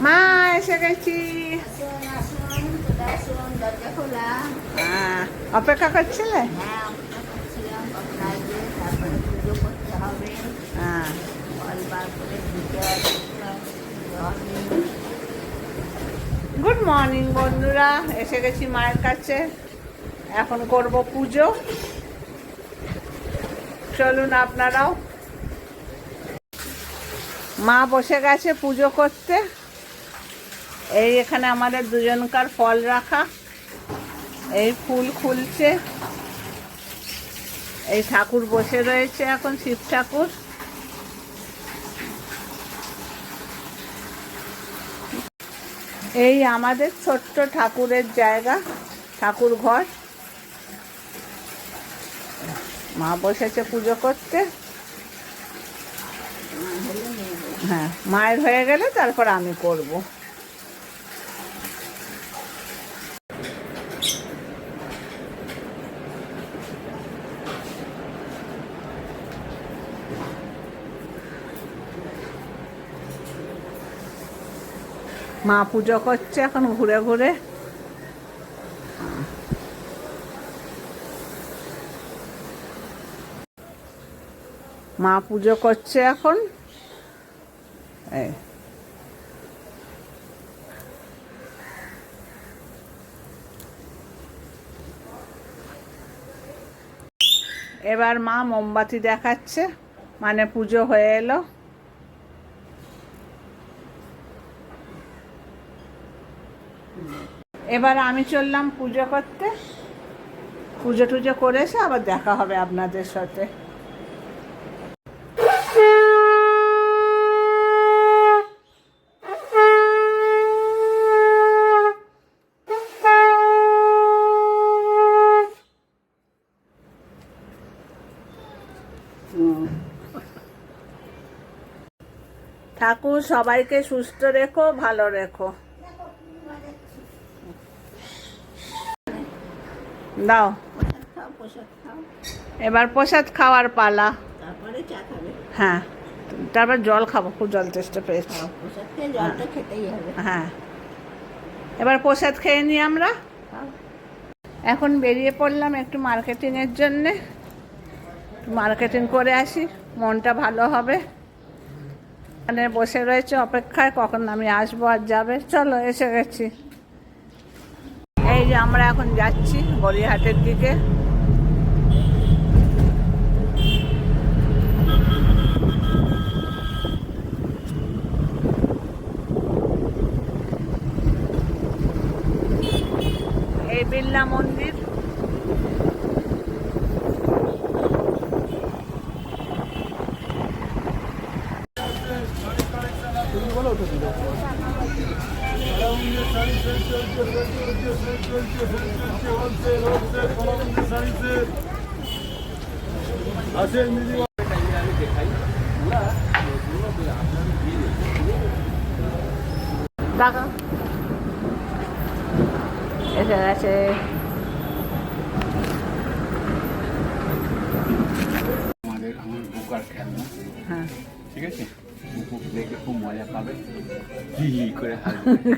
মা এসে গেছি। অপেক্ষা করছিলে? হ্যাঁ। গুড মর্নিং বন্ধুরা, এসে গেছি মায়ের কাছে। এখন করব পুজো। চলুন আপনারাও। মা বসে গেছে পুজো করতে। এই এখানে আমাদের দুজনকার ফল রাখা, এই ফুল খুলছে। এই ঠাকুর বসে রয়েছে এখন, শিব ঠাকুর। এই আমাদের ছোট্ট ঠাকুরের জায়গা, ঠাকুর ঘর। মা বসেছে পুজো করতে। হ্যাঁ, মায়ের হয়ে গেলে তারপর আমি করব। মা পুজো করছে এখন ঘুরে ঘুরে। মা পুজো করছে এখন। এবার মা মোমবাতি দেখাচ্ছে, মানে পুজো হয়ে এলো। এবার আমি চললাম পুজো করতে। পুজো টুজো করে এসে আবার দেখা হবে আপনাদের সাথে। ঠাকুর সবাইকে সুস্থ রেখো, ভালো রেখো। দাও, এবার প্রসাদ খাওয়ার পালা। হ্যাঁ, তারপর জল খাবো, খুব জল চেষ্টা পেয়েছি। হ্যাঁ, এবার প্রসাদ খেয়ে নিই আমরা। এখন বেরিয়ে পড়লাম একটু মার্কেটিংয়ের জন্যে। মার্কেটিং করে আসি, মনটা ভালো হবে। এখানে বসে রয়েছে অপেক্ষায়, কখন আমি আসবো আর যাবে। চলো, এসে গেছি। এই যে আমরা এখন যাচ্ছি গড়িয়াহাটের দিকে। এই বিড়লা মন্দির। দেখা এসে গেছে। আমার বোকার খেলনা। হ্যাঁ, ঠিক আছে, বুকু দেখে খুব মজা পাবে, হি হি করে হাসবে।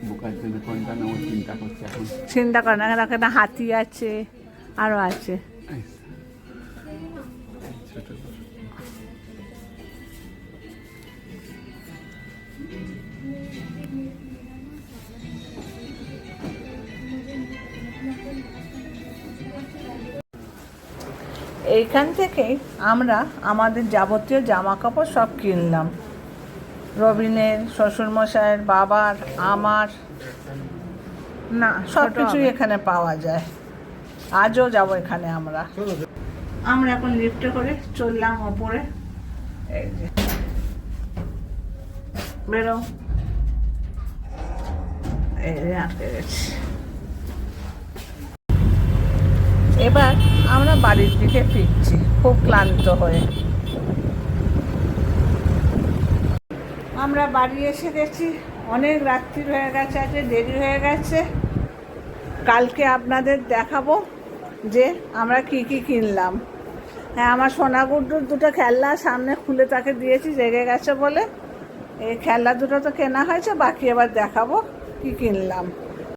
বোকার জন্য কোনটা নেবো চিন্তা করছে এখন। চিন্তা করে না, এখানে হাতি আছে, আরো আছে। ছোট এইখান থেকেই আমরা আমাদের যাবতীয় জামা কাপড় সব কিনলাম। রবিনের, শ্বশুরমশাইয়ের, বাবার, আমার, না সব কিছুই এখানে পাওয়া যায়। আজও যাব এখানে আমরা। এখন লিফটে করে চললাম ওপরে। এই যে বেরো, এই যে আটকে গেছি। এবার আমরা বাড়ির দিকে ফিরছি খুব ক্লান্ত হয়ে। আমরা বাড়ি এসে গেছি, অনেক রাত্রি হয়ে গেছে, আজকে দেরি হয়ে গেছে। কালকে আপনাদের দেখাবো যে আমরা কি কি কিনলাম। হ্যাঁ, আমার সোনা গুড্ডুর দুটো খেলনা সামনে খুলে তাকে দিয়েছি, জেগে গেছে বলে। এই খেলনা দুটো তো কেনা হয়েছে, বাকি এবার দেখাবো কি কিনলাম।